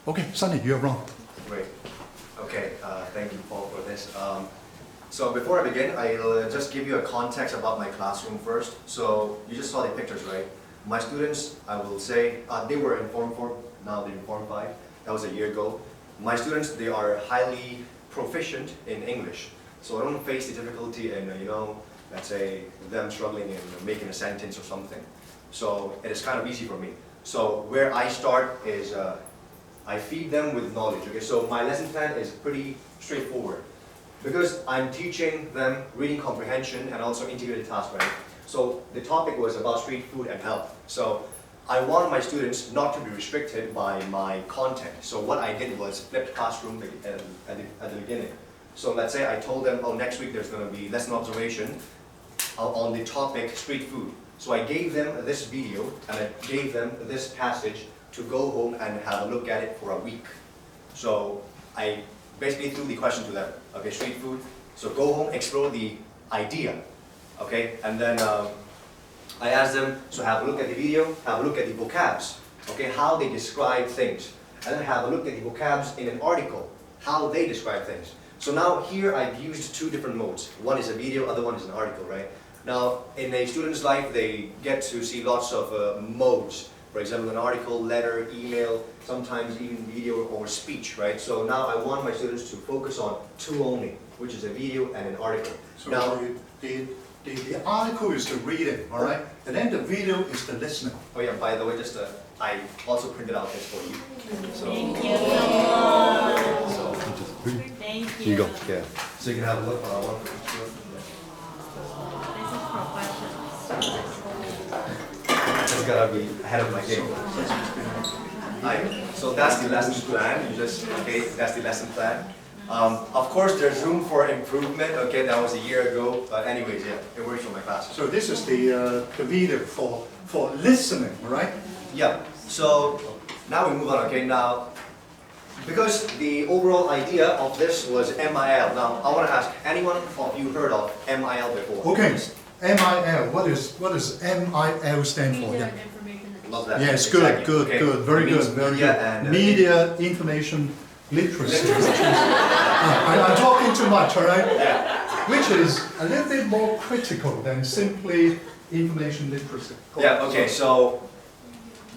Okay, Sunny, you're wrong. Great. Okay, thank you, Paul, for this. So before I begin, I'll just give you a context about my classroom first. So you just saw the pictures, right? My students, I will say, they were in Form 4, now they're in Form 5. That was a year ago. My students, they are highly proficient in English. So I don't face the difficulty in, let's say, them struggling in making a sentence or something. So it is kind of easy for me. So where I start is, I feed them with knowledge, okay? So my lesson plan is pretty straightforward. Because I'm teaching them reading comprehension and also integrated task, right? So the topic was about street food and health. So I want my students not to be restricted by my content. So what I did was flipped classroom at the beginning. So let's say I told them, oh, next week there's going to be lesson observation on the topic street food. So I gave them this video and I gave them this passage to go home and have a look at it for a week. So I basically threw the question to them, okay, street food. So go home, explore the idea, okay? And then I asked them, so have a look at the video, have a look at the vocabs, okay, how they describe things. And then have a look at the vocabs in an article, how they describe things. So now here I've used two different modes. One is a video, other one is an article, right? Now, in a student's life, they get to see lots of modes. For example, an article, letter, email, sometimes even video or speech, right? So now I want my students to focus on two only, which is a video and an article. So now, the article is the reading, all right? And then the video is the listening. oh yeah, by the way, just I also printed out this for you. So, Thank you so much. so Thank you. here you go. Yeah. So you can have a look on one. This is professional. Just gotta be ahead of my game. So that's the lesson plan. You just, okay, that's the lesson plan. Of course, there's room for improvement. Okay, that was a year ago. But anyways, yeah, it works for my class. So this is the video for listening, right? Yeah. So now we move on. Okay, now because the overall idea of this was MIL. Now I want to ask, anyone of you heard of MIL before? Okay, MIL. What does MIL stand for? Media Yeah. and information. Love that. Yes, Exactly. good, Okay. good, very It good, means very media good. and, Media, information, literacy. I'm talking too much, all right? Yeah. Which is a little bit more critical than simply information literacy. Yeah, okay, so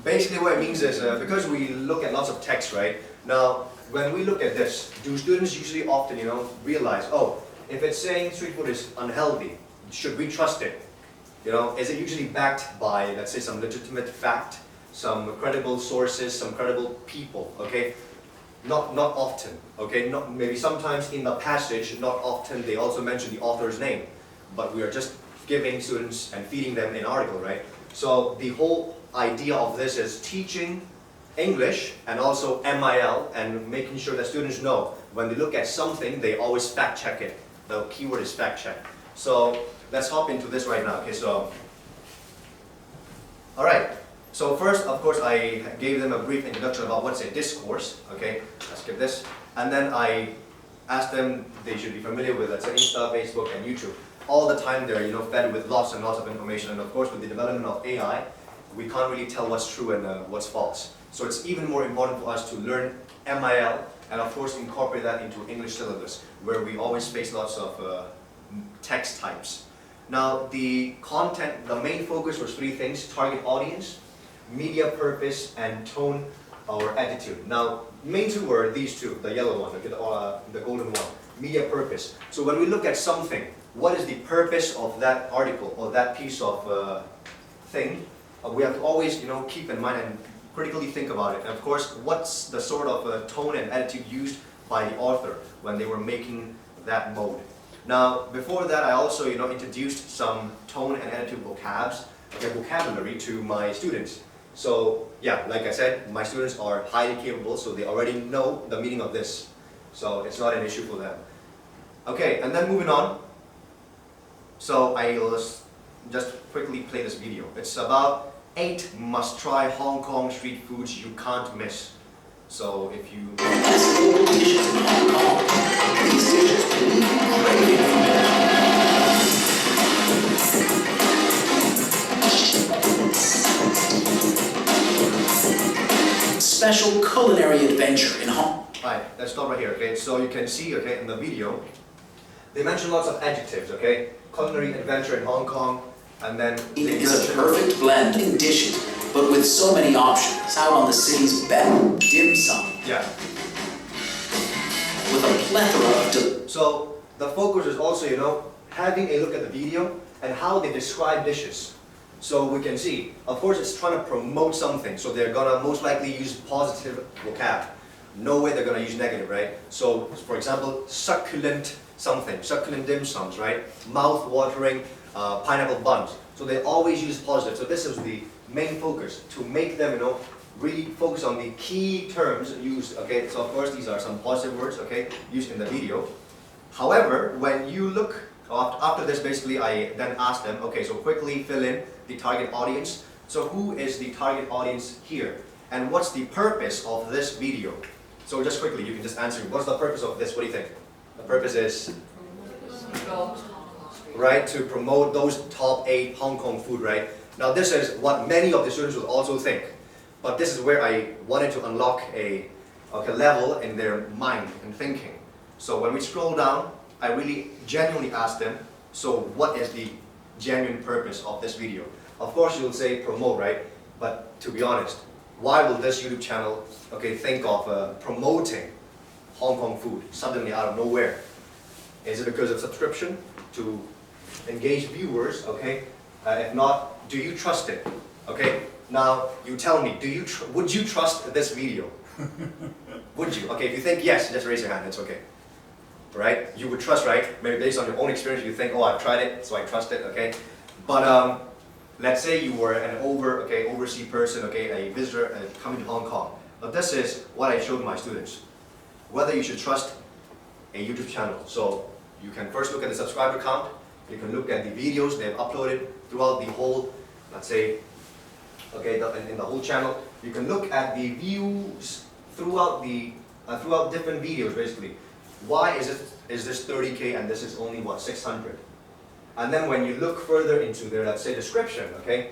basically what it means is, because we look at lots of text, right? Now, when we look at this, do students usually often, realize, oh, if it's saying street food is unhealthy, should we trust it? Is it usually backed by, let's say, some legitimate fact, some credible sources, some credible people, okay? Not often, okay? Maybe sometimes in the passage, not often, they also mention the author's name, but we are just giving students and feeding them an article, right? So the whole idea of this is teaching English and also MIL and making sure that students know when they look at something, they always fact check it. The keyword is fact check. So let's hop into this right now, okay? So, all right. So first, of course, I gave them a brief introduction about what's a discourse, okay? Let's skip this. And then I asked them they should be familiar with, let's say, Insta, Facebook, and YouTube. All the time they're, fed with lots and lots of information. And of course, with the development of AI, we can't really tell what's true and what's false. So it's even more important for us to learn MIL and of course incorporate that into English syllabus, where we always face lots of text types. Now the content, the main focus was three things: target audience, media purpose, and tone or attitude. Now main two were these two, the yellow one, the golden one, media purpose. So when we look at something, what is the purpose of that article or that piece of thing? We have to always keep in mind and critically think about it. And of course, what's the sort of tone and attitude used by the author when they were making that mode. Now, before that, I also introduced some tone and attitude vocabulary to my students. So yeah, like I said, my students are highly capable, so they already know the meaning of this. So it's not an issue for them. Okay, and then moving on. So I'll just quickly play this video. It's about 8 must-try Hong Kong street foods you can't miss. So if you... special culinary adventure in Hong Kong. Alright, let's stop right here, okay? So you can see, okay, in the video, they mention lots of adjectives, okay? Culinary adventure in Hong Kong, and then It they is a mention- perfect blend in dishes, but with so many options out on the city's best dim sum, Yeah. with a plethora of So the focus is also, you know, having a look at the video and how they describe dishes. So we can see, of course, it's trying to promote something, so they're gonna most likely use positive vocab. No way they're gonna use negative, right? So, for example, succulent something, succulent dim sums, right? Mouth-watering pineapple buns. So they always use positive. So this is the main focus, to make them, you know, really focus on the key terms used, okay? So of course, these are some positive words, okay, used in the video. However, when you look, after this basically, I then asked them, okay, so quickly fill in the target audience. So who is the target audience here? And what's the purpose of this video? So just quickly, you can just answer, what's the purpose of this? What do you think? The purpose is, right, to promote those top 8 Hong Kong food, right? Now this is what many of the students will also think. But this is where I wanted to unlock a level in their mind and thinking. So when we scroll down, I really genuinely asked them, so what is the genuine purpose of this video? Of course you'll say promote, right? But to be honest, why will this YouTube channel, okay, think of promoting Hong Kong food suddenly out of nowhere? Is it because of subscription to engage viewers, okay? If not, do you trust it? Okay, now you tell me, would you trust this video? Would you? Okay, if you think yes, just raise your hand, it's okay. Right? You would trust, right? Maybe based on your own experience, you think, oh, I've tried it, so I trust it, okay? But let's say you were an overseas person, okay, a visitor coming to Hong Kong. But this is what I showed my students. Whether you should trust a YouTube channel. So you can first look at the subscriber count, you can look at the videos they've uploaded throughout the whole, let's say, okay, in the whole channel. You can look at the views throughout different videos, basically. Why is this 30K and this is only, what, 600? And then when you look further into their, let's say, description, okay,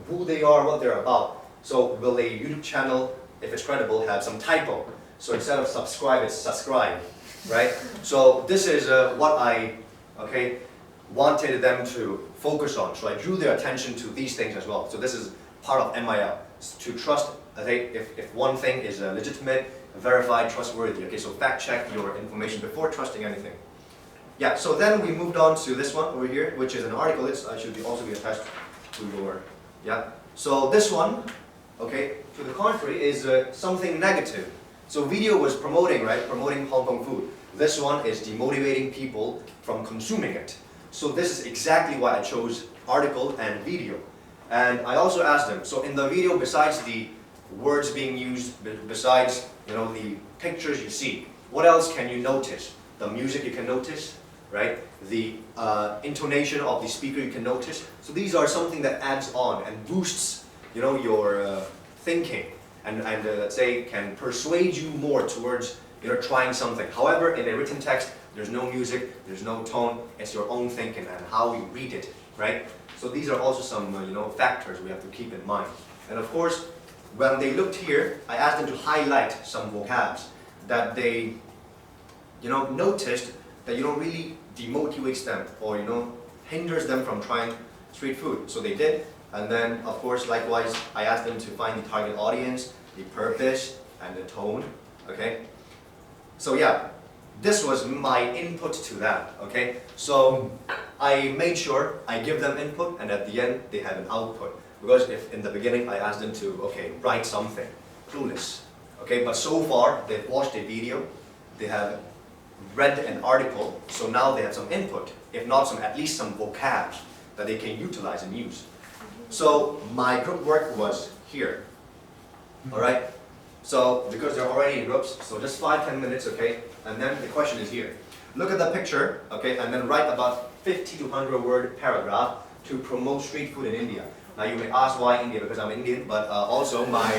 who they are, what they're about. So will a YouTube channel, if it's credible, have some typo? So instead of subscribe, it's subscribe, right? So this is what I, okay, wanted them to focus on. So I drew their attention to these things as well. So this is part of MIL, to trust, okay, if one thing is legitimate, verified, trustworthy. Okay, so fact check your information before trusting anything. Yeah, so then we moved on to this one over here, which is an article. It's should also be attached to your, yeah. So this one, okay, to the contrary, is something negative. So video was promoting, right, promoting Hong Kong food. This one is demotivating people from consuming it. So this is exactly why I chose article and video. And I also asked them, so in the video, besides the words being used, besides, you know, the pictures you see, what else can you notice? The music you can notice, right? The intonation of the speaker you can notice. So these are something that adds on and boosts, you know, your thinking, and let's say can persuade you more towards, you know, trying something. However, in a written text, there's no music, there's no tone. It's your own thinking and how you read it, right? So these are also some, you know, factors we have to keep in mind. And of course, when they looked here, I asked them to highlight some vocabs that they, you know, noticed that, you know, really demotivates them or, you know, hinders them from trying street food. So they did. And then, of course, likewise, I asked them to find the target audience, the purpose, and the tone, okay? So yeah, this was my input to that, okay? So I made sure I give them input, and at the end, they have an output. Because if in the beginning, I asked them to, okay, write something, clueless, okay? But so far, they've watched a video, they have read an article, so now they have some input, if not some, at least some vocabs that they can utilize and use. So my group work was here, all right? So because they're already in groups, so just 5-10 minutes, okay? And then the question is here. Look at the picture, okay? And then write about 50 to 100 word paragraph to promote street food in India. Now you may ask why India, because I'm Indian, but also my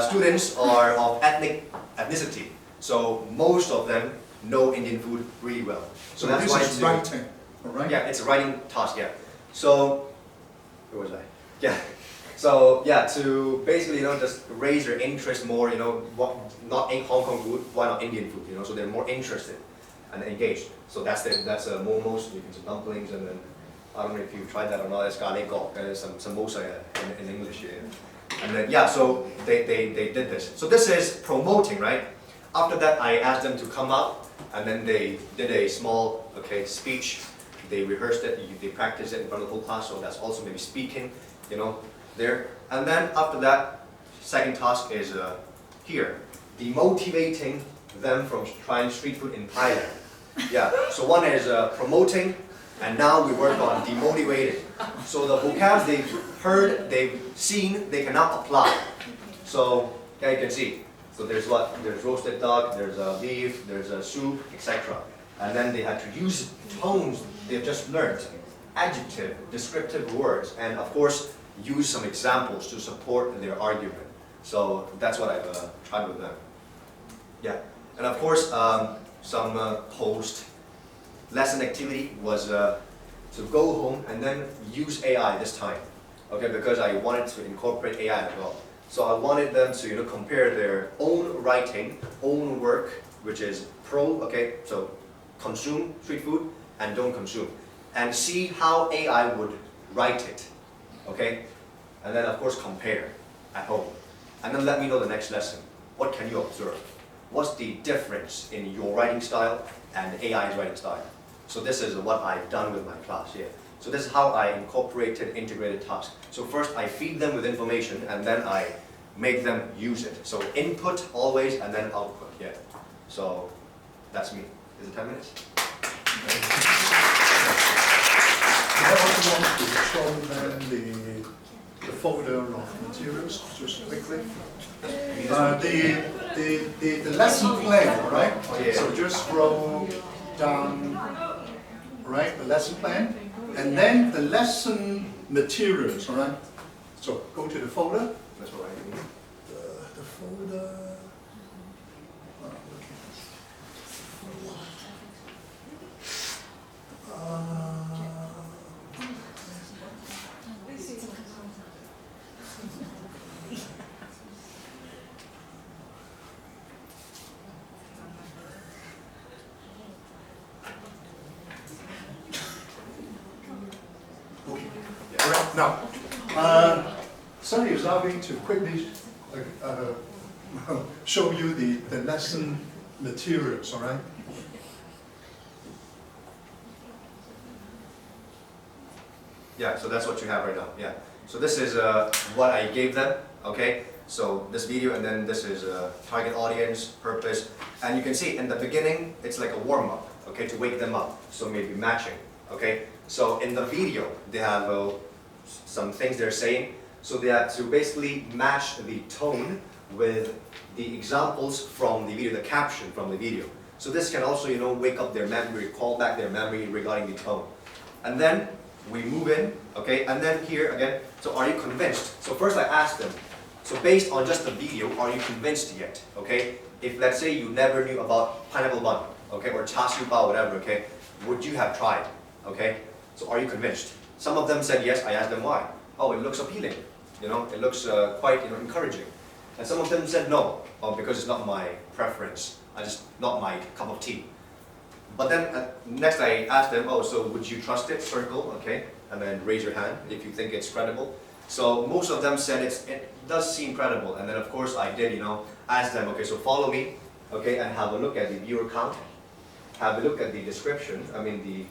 students are of ethnicity. So most of them know Indian food really well. So that's this why is writing, all right? yeah, it's a writing task, yeah. So, where was I? Yeah. So yeah, to basically just raise their interest more, what not in Hong Kong food, why not Indian food, so they're more interested and engaged. So that's momos, you can say dumplings, and then I don't know if you've tried that or not. It's garlic gok, some samosa in English here. And then yeah, so they did this. So this is promoting, right? After that, I asked them to come out, and then they did a small speech. They rehearsed it, they practiced it in front of the whole class. So that's also maybe speaking, there. And then after that, second task is here, demotivating them from trying street food in Thailand. Yeah, so one is promoting, and now we work on demotivating. So the vocabs they've heard, they've seen, they can now apply. So yeah, you can see. So there's what? There's roasted duck, there's beef, there's soup, etc. And then they had to use tones they've just learned, adjective, descriptive words, and of course, use some examples to support their argument. So that's what I've tried with them. Yeah, and of course, some post-lesson activity was to go home and then use AI this time. Okay, because I wanted to incorporate AI as well. So I wanted them to compare their own writing, own work, which is so consume street food and don't consume, and see how AI would write it. Okay, and then of course compare at home, and then let me know the next lesson. What can you observe? What's the difference in your writing style and AI's writing style? So this is what I've done with my class here. So this is how I incorporated integrated tasks. So first I feed them with information, and then I make them use it. So input always, and then output. Yeah. So that's me. Is it 10 minutes? I also want to show them the folder of materials just quickly. The lesson plan, right? Oh, yeah. So just scroll down, right? The lesson plan, and then the lesson materials, all right? So go to the folder. That's what I mean. The folder. Right, now, Sunny is now going to quickly show you the lesson materials, all right? Yeah, so that's what you have right now. Yeah. So this is what I gave them. Okay. So this video, and then this is target audience, purpose, and you can see in the beginning it's like a warm up. Okay, to wake them up. So maybe matching. Okay. So in the video they have some things they're saying. So they have to basically match the tone with the examples from the video, the caption from the video. So this can also, wake up their memory, call back their memory regarding the tone. And then we move in, okay, and then here again, so are you convinced? So first I asked them, so based on just the video, are you convinced yet, okay? If let's say you never knew about pineapple bun, okay, or char siu bao, whatever, okay, would you have tried, okay? So are you convinced? Some of them said yes. I asked them why. Oh, it looks appealing, it looks quite encouraging. And some of them said no, because it's not my preference, not my cup of tea. But then next I asked them, oh, so would you trust it? Circle, okay, and then raise your hand if you think it's credible. So most of them said it does seem credible, and then of course I did, ask them, okay, so follow me, okay, and have a look at the viewer count, have a look at the description, the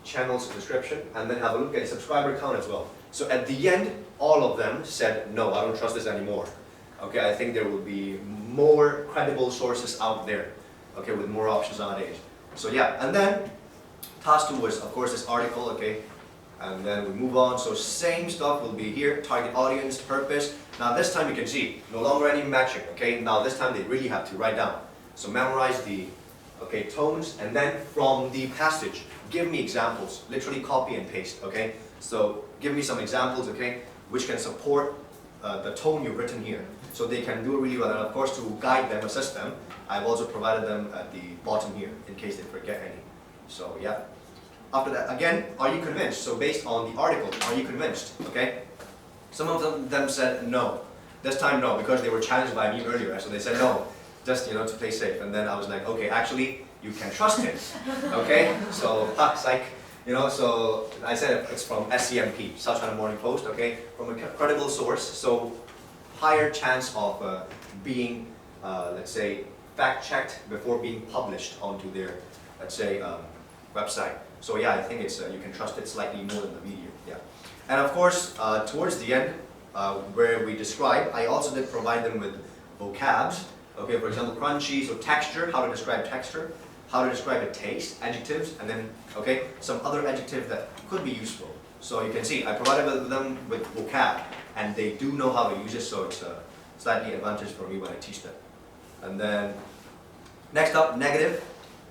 channel's description, and then have a look at the subscriber count as well. So at the end, all of them said, no, I don't trust this anymore. Okay, I think there will be more credible sources out there, okay, with more options nowadays. So yeah, and then task 2 was, of course, this article, okay, and then we move on. So same stuff will be here, target audience, purpose. Now this time you can see, no longer any matching, okay, now this time they really have to write down. So memorize the, tones, and then from the passage, give me examples, literally copy and paste, okay. So give me some examples, okay, which can support the tone you've written here. So they can do it really well, and of course to guide them, assist them, I've also provided them at the bottom here, in case they forget any. So yeah. After that, again, are you convinced? So based on the article, are you convinced? Okay? Some of them said no. This time no, because they were challenged by me earlier, so they said no, just to play safe. And then I was like, okay, actually, you can trust him. Okay, so psych. So I said it's from SCMP, South China Morning Post. Okay, from a credible source, so higher chance of being, let's say, fact-checked before being published onto their, let's say, website. So yeah, I think it's you can trust it slightly more than the media. Yeah, and of course, towards the end, where we describe, I also did provide them with vocabs. Okay, for example, crunchy, so texture, how to describe texture, how to describe a taste, adjectives, and then some other adjectives that could be useful. So you can see, I provided them with vocab, and they do know how to use it, so it's a slightly advantage for me when I teach them. And then, next up, negative.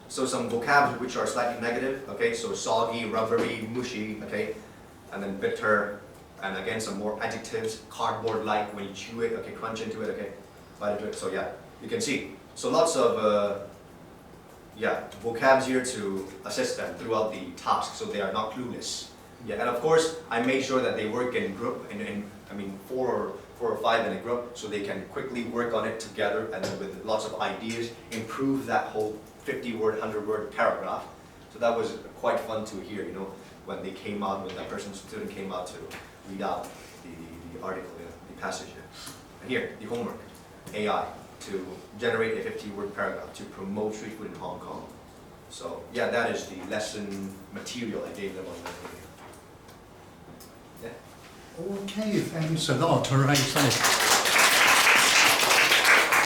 So some vocabs which are slightly negative, okay, so soggy, rubbery, mushy, okay, and then bitter, and again some more adjectives, cardboard-like when you chew it, okay, crunch into it, okay, bite into it, so yeah, you can see. So lots of, vocabs here to assist them throughout the task, so they are not clueless. Yeah, and of course, I made sure that they work in group, four or five in a group, so they can quickly work on it together, and then with lots of ideas, improve that whole 50-word, 100-word paragraph. So that was quite fun to hear, when they came out, when that student came out to read out the article, the passage. And here, the homework, AI, to generate a 50-word paragraph to promote street food in Hong Kong. So yeah, that is the lesson material I gave them on Wednesday. Yeah. Okay, thanks a lot. All right, so